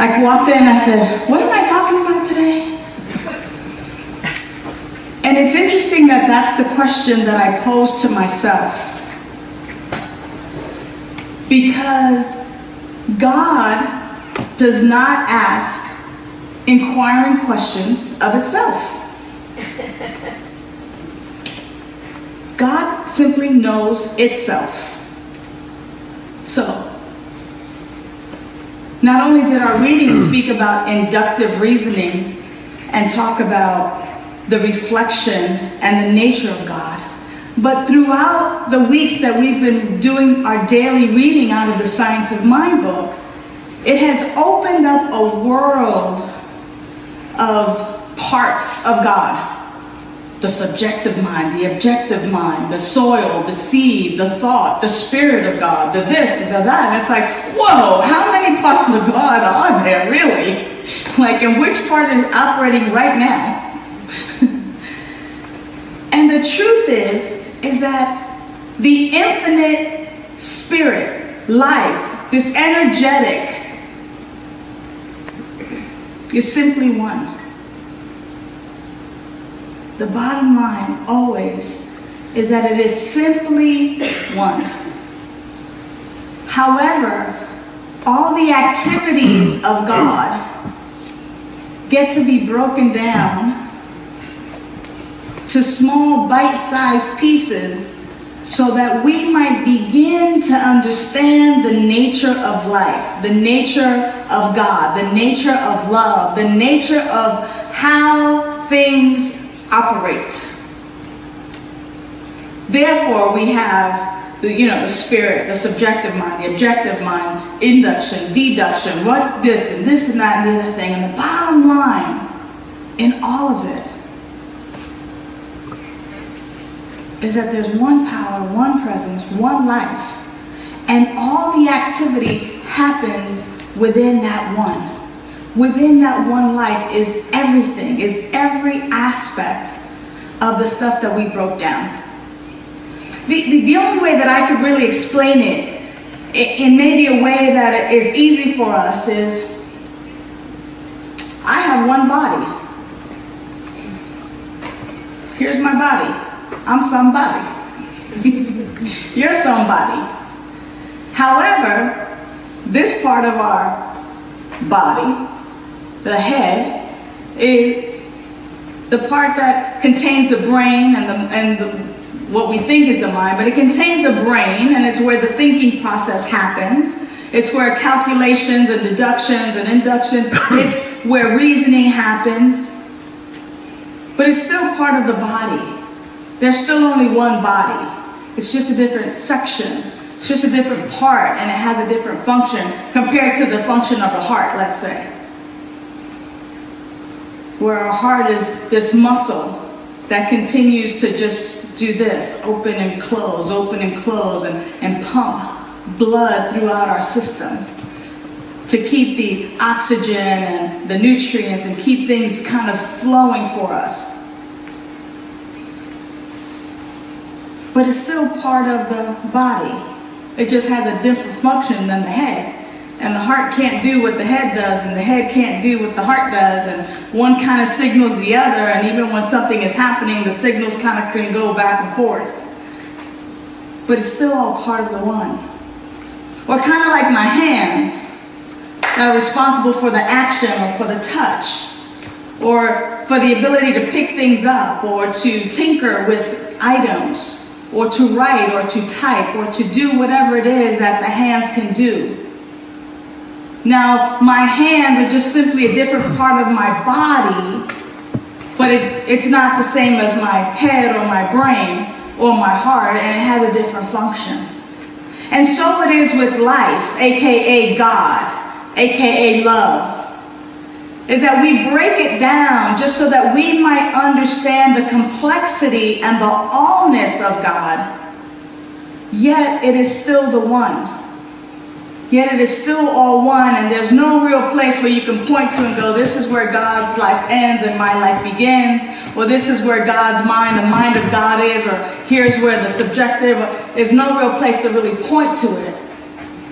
I walked in and I said, what am I talking about today? And it's interesting that that's the question that I pose to myself. Because God does not ask inquiring questions of itself. God simply knows itself. So, not only did our reading speak about inductive reasoning and talk about the reflection and the nature of God, but throughout the weeks that we've been doing our daily reading out of the Science of Mind book, it has opened up a world of parts of God. The subjective mind, the objective mind, the soil, the seed, the thought, the spirit of God, the this, the that. And it's like, whoa, how many parts of God are there really? Like, and which part is operating right now? And the truth is that the infinite spirit, life, this energetic, is simply one. The bottom line always is that it is simply one. However, all the activities of God get to be broken down to small bite-sized pieces so that we might begin to understand the nature of life, the nature of God, the nature of love, the nature of how things operate. Therefore, we have the spirit, the subjective mind, the objective mind, induction, deduction, what this and that and the other thing. And the bottom line in all of it is that there's one power, one presence, one life. And all the activity happens within that one. Within that one life is everything, is every aspect of the stuff that we broke down. The only way that I could really explain it, in maybe a way that is easy for us, is I have one body. Here's my body. I'm somebody. You're somebody. However, this part of our body, the head, is the part that contains the brain and what we think is the mind, but it contains the brain, and it's where the thinking process happens. It's where calculations and deductions and inductions, it's where reasoning happens. But it's still part of the body. There's still only one body. It's just a different section. It's just a different part, and it has a different function compared to the function of the heart, let's say. Where our heart is this muscle that continues to just do this, open and close, and pump blood throughout our system to keep the oxygen and the nutrients and keep things kind of flowing for us. But it's still part of the body. It just has a different function than the head. And the heart can't do what the head does, and the head can't do what the heart does, and one kind of signals the other, and even when something is happening, the signals kind of can go back and forth. But it's still all part of the one. Or kind of like my hands that are responsible for the action or for the touch, or for the ability to pick things up, or to tinker with items, or to write, or to type, or to do whatever it is that the hands can do. Now, my hands are just simply a different part of my body, but it's not the same as my head or my brain or my heart, and it has a different function. And so it is with life, aka God, aka love, is that we break it down just so that we might understand the complexity and the allness of God, yet it is still the one. Yet it is still all one, and there's no real place where you can point to and go, this is where God's life ends and my life begins, or this is where God's mind, the mind of God is, or here's where the subjective, there's no real place to really point to it.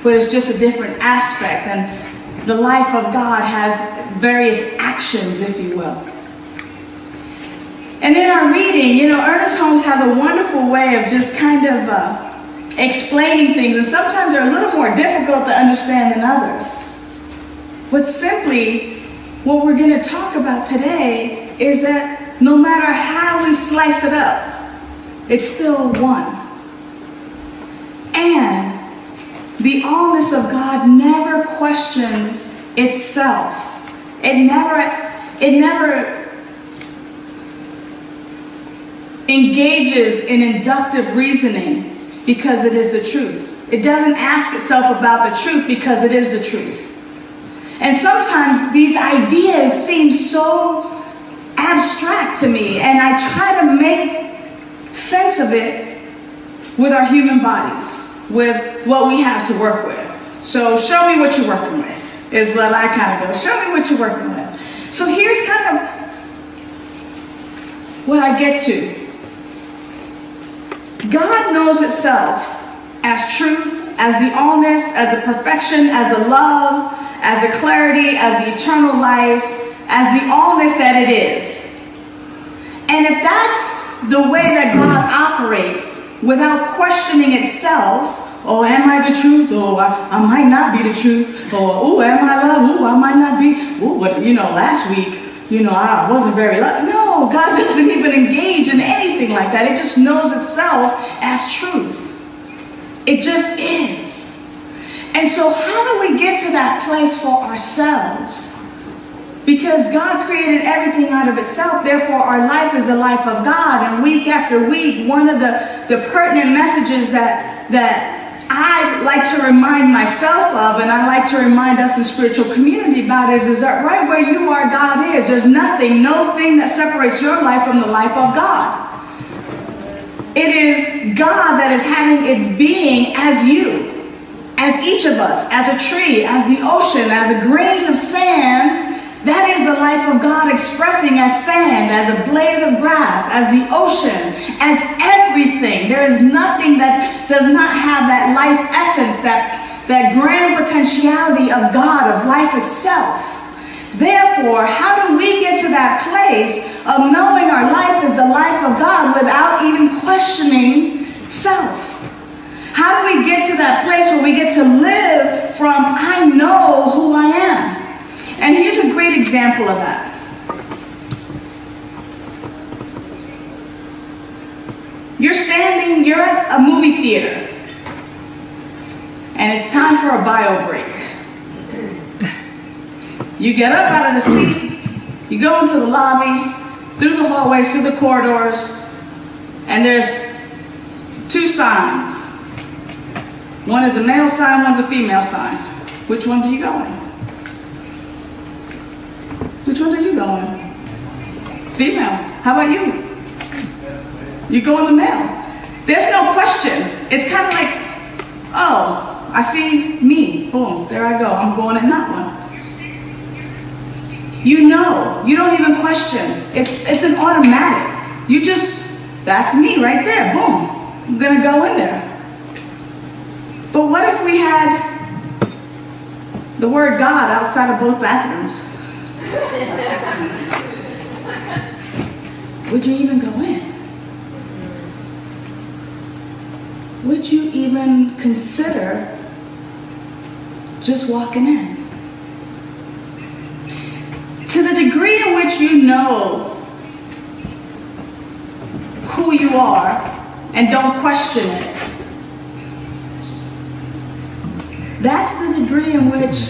But it's just a different aspect. And the life of God has various actions, if you will. And in our reading, Ernest Holmes has a wonderful way of just kind of explaining things, and sometimes they're a little more difficult to understand than others. But simply, what we're going to talk about today is that no matter how we slice it up, it's still one. And the allness of God never questions itself. It never engages in inductive reasoning because it is the truth. It doesn't ask itself about the truth because it is the truth. And sometimes these ideas seem so abstract to me, and I try to make sense of it with our human bodies, with what we have to work with. So show me what you're working with, is what I kind of go. Show me what you're working with. So here's kind of what I get to. God knows itself as truth, as the allness, as the perfection, as the love, as the clarity, as the eternal life, as the allness that it is. And if that's the way that God operates, without questioning itself, oh, am I the truth? Oh, I might not be the truth. Oh, am I love? Oh, I might not be. Oh, but last week, I wasn't very lucky. No, God doesn't even engage in anything like that. It just knows itself as truth. It just is. And so how do we get to that place for ourselves? Because God created everything out of itself, therefore our life is the life of God. And week after week, one of the pertinent messages that I like to remind myself of, and I like to remind us in spiritual community about, is that right where you are, God is. There's nothing, no thing that separates your life from the life of God. It is God that is having its being as you, as each of us, as a tree, as the ocean, as a grain of sand. That is the life of God expressing as sand, as a blade of grass, as the ocean, as everything. There is nothing that does not have that life essence, that grand potentiality of God, of life itself. Therefore, how do we get to that place of knowing our life is the life of God without even questioning self? How do we get to that place where we get to live from I know who I am? And here's a great example of that. You're at a movie theater, and it's time for a bio break. You get up out of the seat, you go into the lobby, through the hallways, through the corridors, and there's two signs. One is a male sign, one's a female sign. Which one do you go in? Which one are you going? Female. How about you? You go in the male. There's no question. It's kind of like, oh, I see me. Boom, there I go. I'm going in that one. You don't even question. It's an automatic. You just, that's me right there. Boom. I'm going to go in there. But what if we had the word God outside of both bathrooms? Would you even go in? Would you even consider just walking in? To the degree in which you know who you are and don't question it, that's the degree in which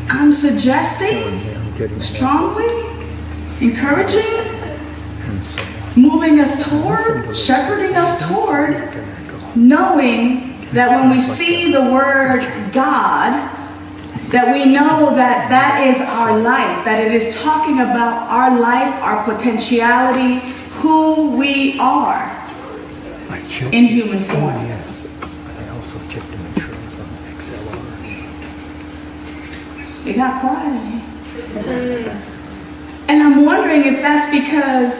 I'm suggesting, strongly, encouraging, moving us toward, shepherding us toward, knowing that when we see the word God, that we know that that is our life, that it is talking about our life, our potentiality, who we are in human form. It got quiet. And I'm wondering if that's because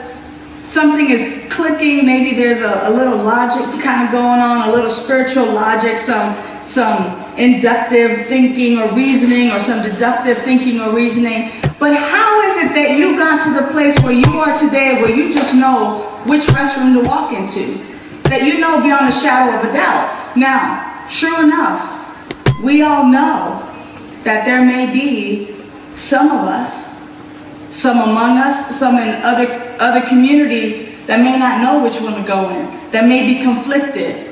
something is clicking. Maybe there's a little logic kind of going on, a little spiritual logic, some inductive thinking or reasoning or some deductive thinking or reasoning. But how is it that you got to the place where you are today, where you just know which restroom to walk into? That you know beyond a shadow of a doubt. Now, sure enough, we all know that there may be some of us, some among us, some in other communities that may not know which one to go in, that may be conflicted,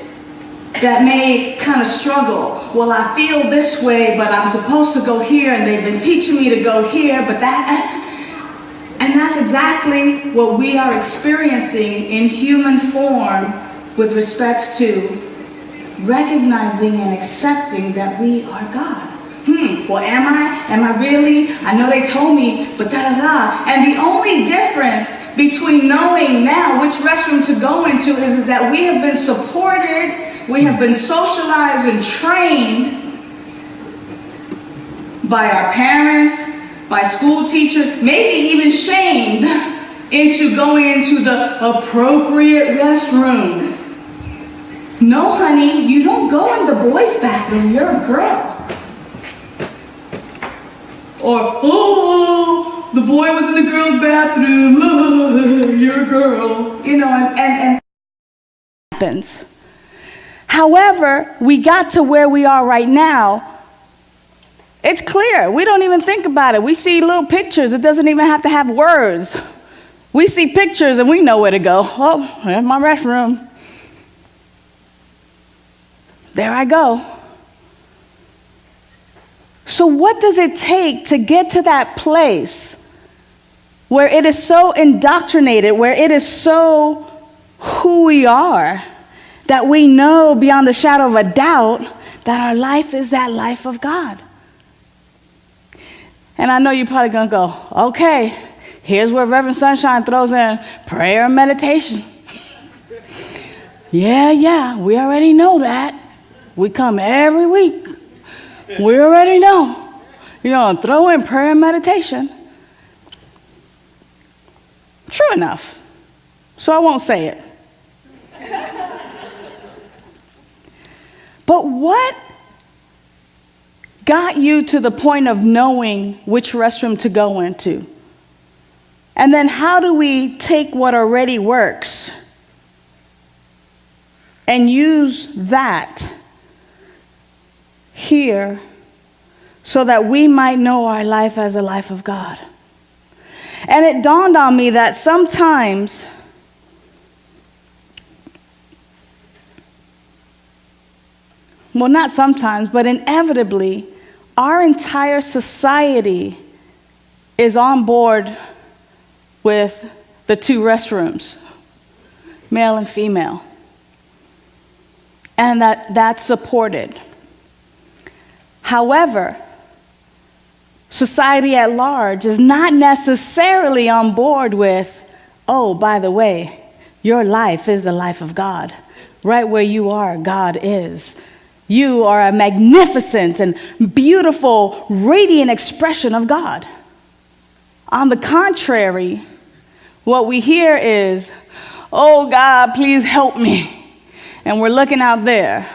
that may kind of struggle. Well, I feel this way, but I'm supposed to go here, and they've been teaching me to go here, but and that's exactly what we are experiencing in human form with respect to recognizing and accepting that we are God. Well, am I? Am I really? I know they told me, but da-da-da. And the only difference between knowing now which restroom to go into is that we have been supported, we have been socialized and trained by our parents, by school teachers, maybe even shamed into going into the appropriate restroom. No, honey, you don't go in the boys' bathroom, you're a girl. Or, oh, the boy was in the girl's bathroom, oh, you're a girl. You know, and happens. However, we got to where we are right now. It's clear. We don't even think about it. We see little pictures. It doesn't even have to have words. We see pictures and we know where to go. Oh, there's my restroom. There I go. So what does it take to get to that place where it is so indoctrinated, where it is so who we are, that we know beyond the shadow of a doubt that our life is that life of God? And I know you're probably going to go, okay, here's where Reverend Sunshine throws in prayer and meditation. Yeah, we already know that. We come every week. We already know. You're going to throw in prayer and meditation. True enough. So I won't say it. But what got you to the point of knowing which restroom to go into? And then how do we take what already works and use that here so that we might know our life as a life of God? And it dawned on me that sometimes well, not sometimes, but inevitably, our entire society is on board with the two restrooms, male and female, and that's supported. However, society at large is not necessarily on board with, oh, by the way, your life is the life of God. Right where you are, God is. You are a magnificent and beautiful, radiant expression of God. On the contrary, what we hear is, oh, God, please help me. And we're looking out there.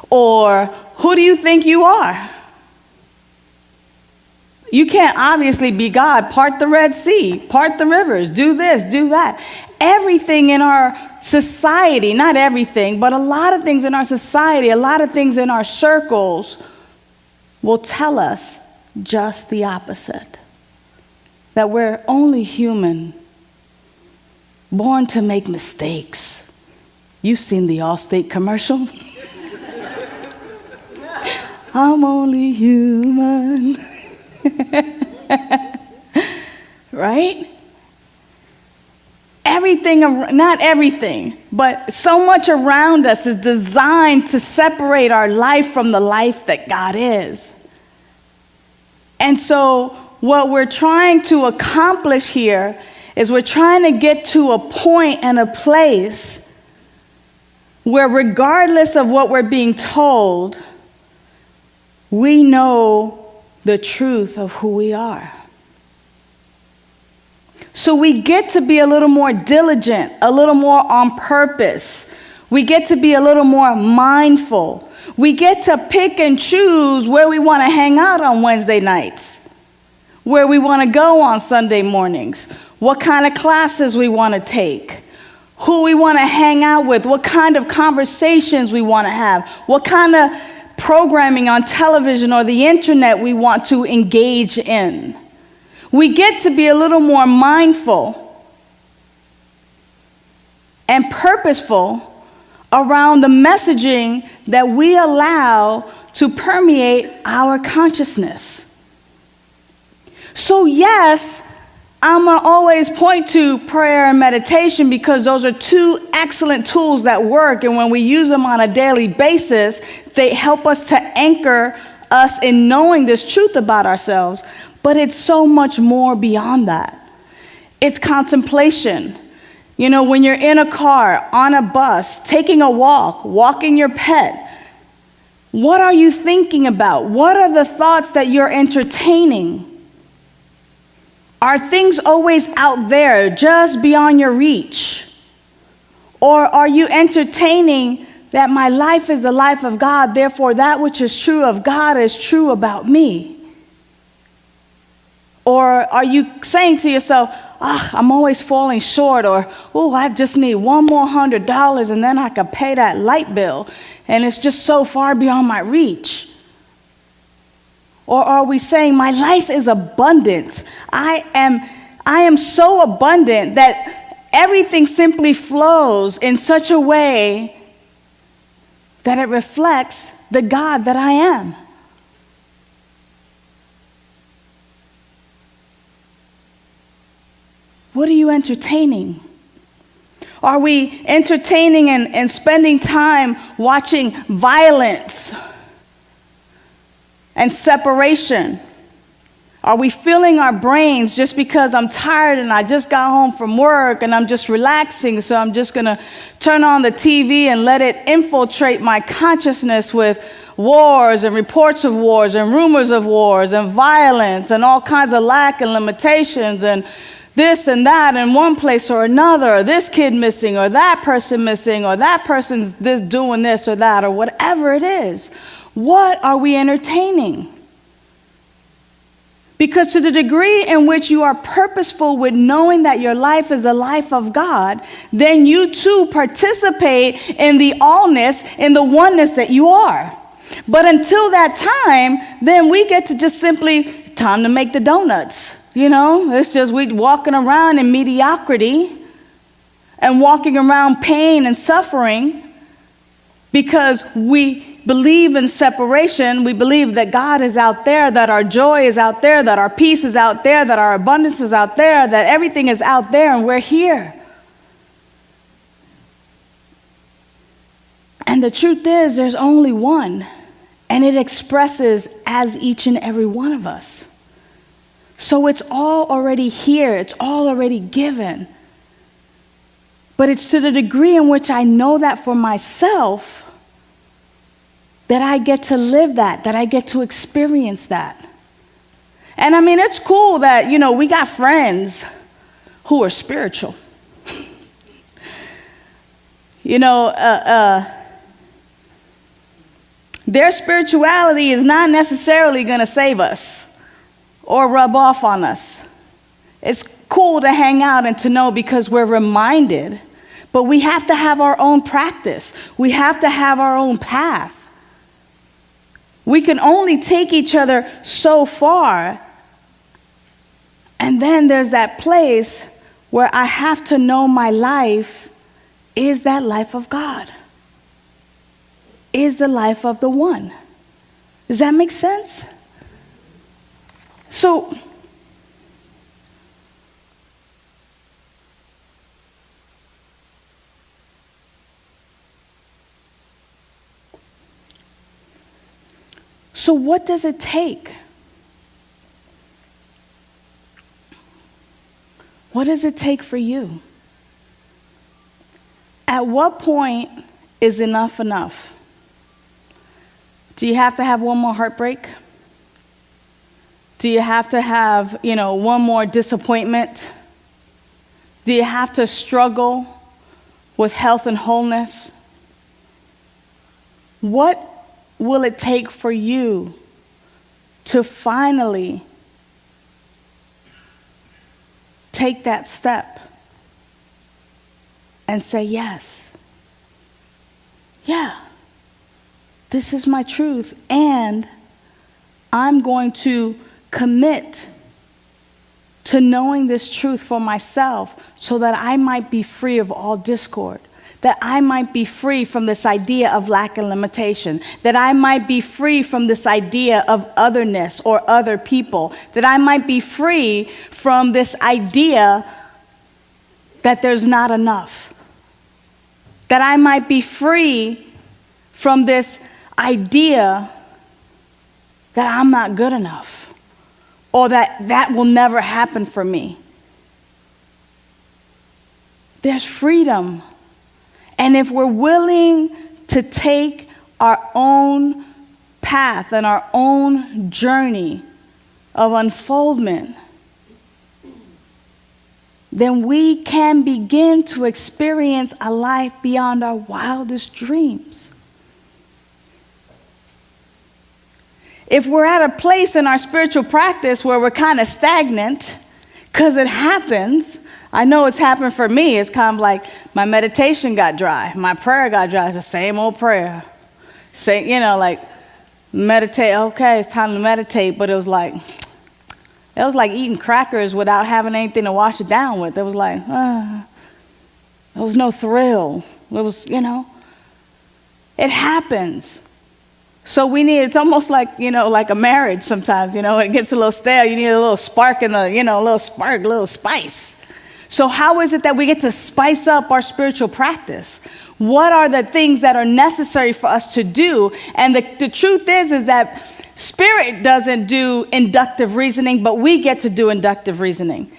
Or, who do you think you are? You can't obviously be God. Part the Red Sea, part the rivers, do this, do that. Everything in our society, not everything, but a lot of things in our society, a lot of things in our circles will tell us just the opposite. That we're only human, born to make mistakes. You've seen the Allstate commercial. I'm only human. Right? Everything, not everything, but so much around us is designed to separate our life from the life that God is. And so what we're trying to accomplish here is we're trying to get to a point and a place where regardless of what we're being told, we know the truth of who we are. So we get to be a little more diligent, a little more on purpose. We get to be a little more mindful. We get to pick and choose where we want to hang out on Wednesday nights, where we want to go on Sunday mornings, what kind of classes we want to take, who we want to hang out with, what kind of conversations we want to have, what kind of programming on television or the internet we want to engage in. We get to be a little more mindful and purposeful around the messaging that we allow to permeate our consciousness. So yes, I'm going to always point to prayer and meditation because those are two excellent tools that work, and when we use them on a daily basis, they help us to anchor us in knowing this truth about ourselves. But it's so much more beyond that. It's contemplation. You know, when you're in a car, on a bus, taking a walk, walking your pet, what are you thinking about? What are the thoughts that you're entertaining? Are things always out there, just beyond your reach? Or are you entertaining that my life is the life of God, therefore that which is true of God is true about me? Or are you saying to yourself, I'm always falling short, or, I just need one more $100 and then I could pay that light bill, and it's just so far beyond my reach? Or are we saying my life is abundant? I am so abundant that everything simply flows in such a way that it reflects the God that I am. What are you entertaining? Are we entertaining and spending time watching violence and separation? Are we filling our brains just because I'm tired and I just got home from work and I'm just relaxing, so I'm just going to turn on the TV and let it infiltrate my consciousness with wars and reports of wars and rumors of wars and violence and all kinds of lack and limitations and this and that in one place or another, or this kid missing, or that person or that person's doing this or that, or whatever it is? What are we entertaining? Because to the degree in which you are purposeful with knowing that your life is the life of God, then you too participate in the allness, in the oneness that you are. But until that time, then we get to just simply, time to make the donuts. You know, it's just we walking around in mediocrity and walking around pain and suffering because we believe in separation. We believe that God is out there, that our joy is out there, that our peace is out there, that our abundance is out there, that everything is out there, and we're here. And the truth is, there's only one, and it expresses as each and every one of us. So it's all already here. It's all already given. But it's to the degree in which I know that for myself that I get to live that I get to experience that. And I mean, it's cool that, we got friends who are spiritual. Their spirituality is not necessarily going to save us or rub off on us. It's cool to hang out and to know because we're reminded, but we have to have our own practice. We have to have our own path. We can only take each other so far, and then there's that place where I have to know my life is that life of God, is the life of the one. Does that make sense? So, what does it take? What does it take for you? At what point is enough enough? Do you have to have one more heartbreak? Do you have to have, one more disappointment? Do you have to struggle with health and wholeness? What will it take for you to finally take that step and say, yes, yeah, this is my truth, and I'm going to commit to knowing this truth for myself so that I might be free of all discord, that I might be free from this idea of lack and limitation, that I might be free from this idea of otherness or other people, that I might be free from this idea that there's not enough, that I might be free from this idea that I'm not good enough, or that will never happen for me. There's freedom. And if we're willing to take our own path and our own journey of unfoldment, then we can begin to experience a life beyond our wildest dreams. If we're at a place in our spiritual practice where we're kind of stagnant, because it happens, I know it's happened for me. It's kind of like my meditation got dry. My prayer got dry. It's the same old prayer. Like meditate. Okay, it's time to meditate. But it was like eating crackers without having anything to wash it down with. It was like, there was no thrill. It was, it happens. So it's almost like, like a marriage sometimes, it gets a little stale. You need a little spark in the, a little spice. So how is it that we get to spice up our spiritual practice? What are the things that are necessary for us to do? And the truth is that Spirit doesn't do inductive reasoning, but we get to do inductive reasoning.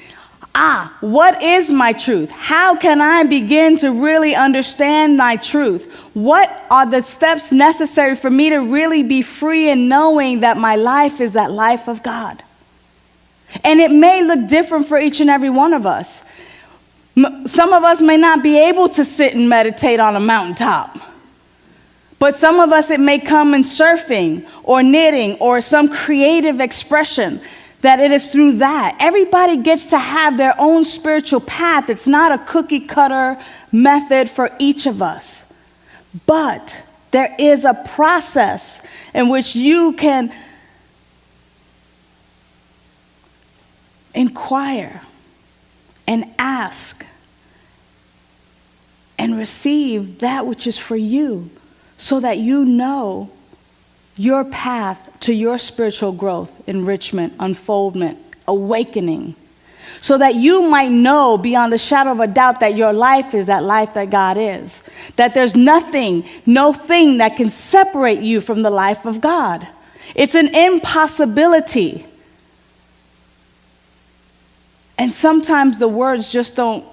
What is my truth? How can I begin to really understand my truth? What are the steps necessary for me to really be free in knowing that my life is that life of God? And it may look different for each and every one of us. Some of us may not be able to sit and meditate on a mountaintop. But some of us, it may come in surfing or knitting or some creative expression, that it is through that. Everybody gets to have their own spiritual path. It's not a cookie cutter method for each of us. But there is a process in which you can inquire and ask and receive that which is for you, so that you know your path to your spiritual growth, enrichment, unfoldment, awakening, so that you might know beyond the shadow of a doubt that your life is that life that God is, that there's nothing, no thing that can separate you from the life of God. It's an impossibility. And sometimes the words just don't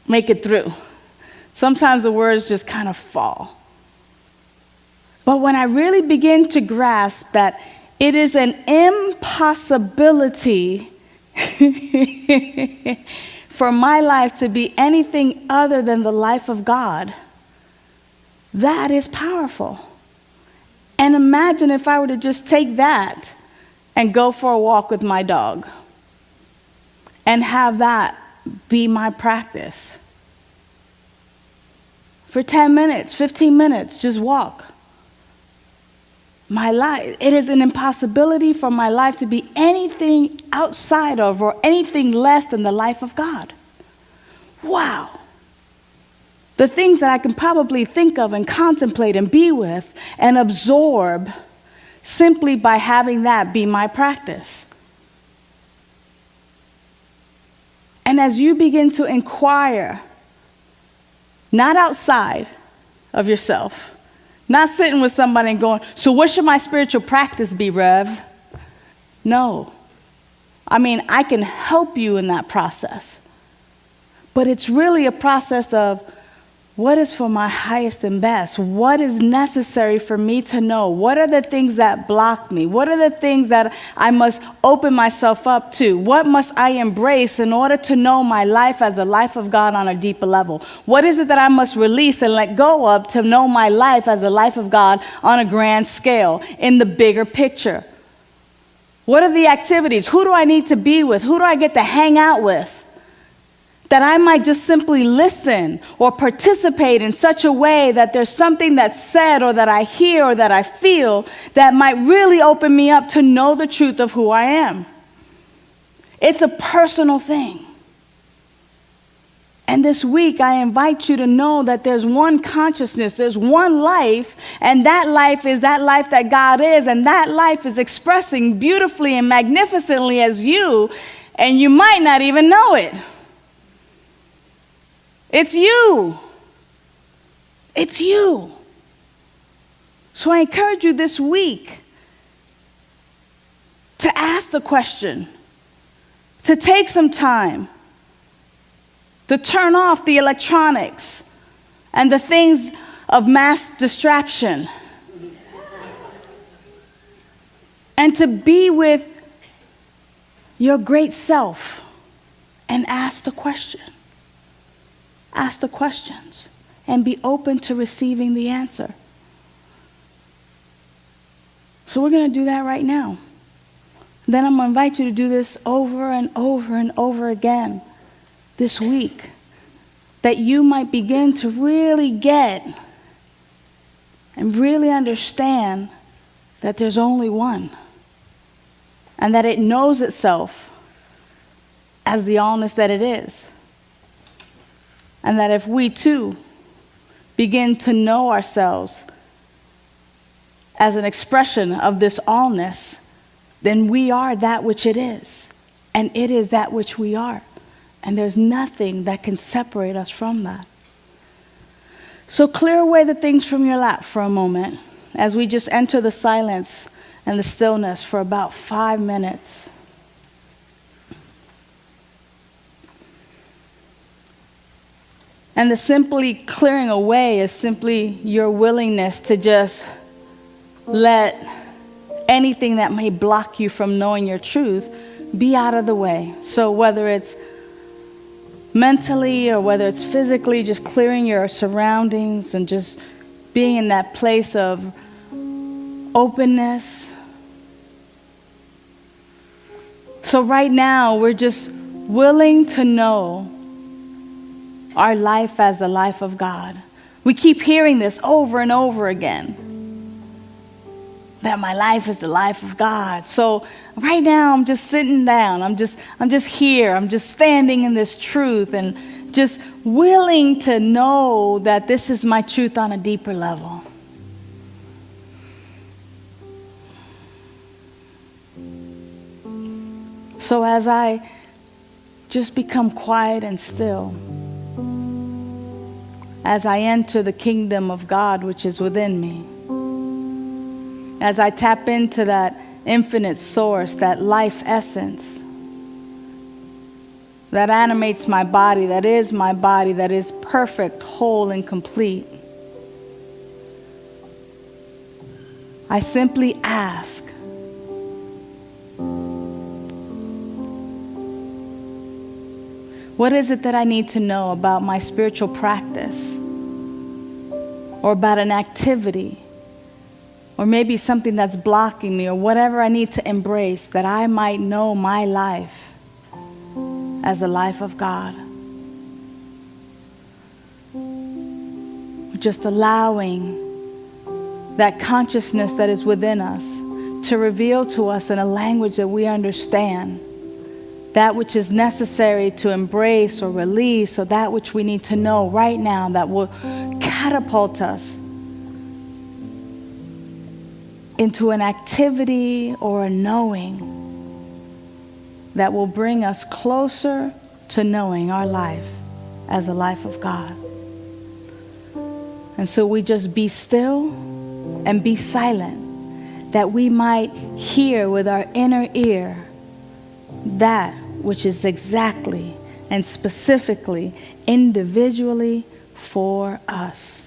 make it through. Sometimes the words just kind of fall. But when I really begin to grasp that it is an impossibility for my life to be anything other than the life of God, that is powerful. And imagine if I were to just take that and go for a walk with my dog and have that be my practice. For 10 minutes, 15 minutes, just walk. My life, it is an impossibility for my life to be anything outside of or anything less than the life of God. Wow. The things that I can probably think of and contemplate and be with and absorb simply by having that be my practice. And as you begin to inquire, not outside of yourself, not sitting with somebody and going, so what should my spiritual practice be, Rev? No. I can help you in that process. But it's really a process of What is for my highest and best? What is necessary for me to know? What are the things that block me? What are the things that I must open myself up to? What must I embrace in order to know my life as the life of God on a deeper level? What is it that I must release and let go of to know my life as the life of God on a grand scale, in the bigger picture? What are the activities? Who do I need to be with? Who do I get to hang out with? That I might just simply listen or participate in such a way that there's something that's said or that I hear or that I feel that might really open me up to know the truth of who I am. It's a personal thing. And this week, I invite you to know that there's one consciousness, there's one life, and that life is that life that God is, and that life is expressing beautifully and magnificently as you, and you might not even know it. It's you. It's you. So I encourage you this week to ask the question, to take some time, to turn off the electronics and the things of mass distraction, and to be with your great self and ask the question. Ask the questions and be open to receiving the answer. So we're going to do that right now. Then I'm going to invite you to do this over and over and over again this week, that you might begin to really get and really understand that there's only one, and that it knows itself as the allness that it is. And that if we too begin to know ourselves as an expression of this allness, then we are that which it is, and it is that which we are. And there's nothing that can separate us from that. So clear away the things from your lap for a moment as we just enter the silence and the stillness for about 5 minutes. And the simply clearing away is simply your willingness to just let anything that may block you from knowing your truth be out of the way. So whether it's mentally or whether it's physically, just clearing your surroundings and just being in that place of openness. So right now, we're just willing to know our life as the life of God. We keep hearing this over and over again, that my life is the life of God. So right now I'm just sitting down. I'm just here. I'm just standing in this truth and just willing to know that this is my truth on a deeper level. So as I just become quiet and still, as I enter the kingdom of God which is within me, as I tap into that infinite source, that life essence that animates my body, that is perfect, whole, and complete, I simply ask, what is it that I need to know about my spiritual practice, or about an activity, or maybe something that's blocking me, or whatever I need to embrace, that I might know my life as the life of God? Just allowing that consciousness that is within us to reveal to us in a language that we understand that which is necessary to embrace or release, or that which we need to know right now that will catapult us into an activity or a knowing that will bring us closer to knowing our life as the life of God. And so we just be still and be silent, that we might hear with our inner ear that which is exactly and specifically, individually for us.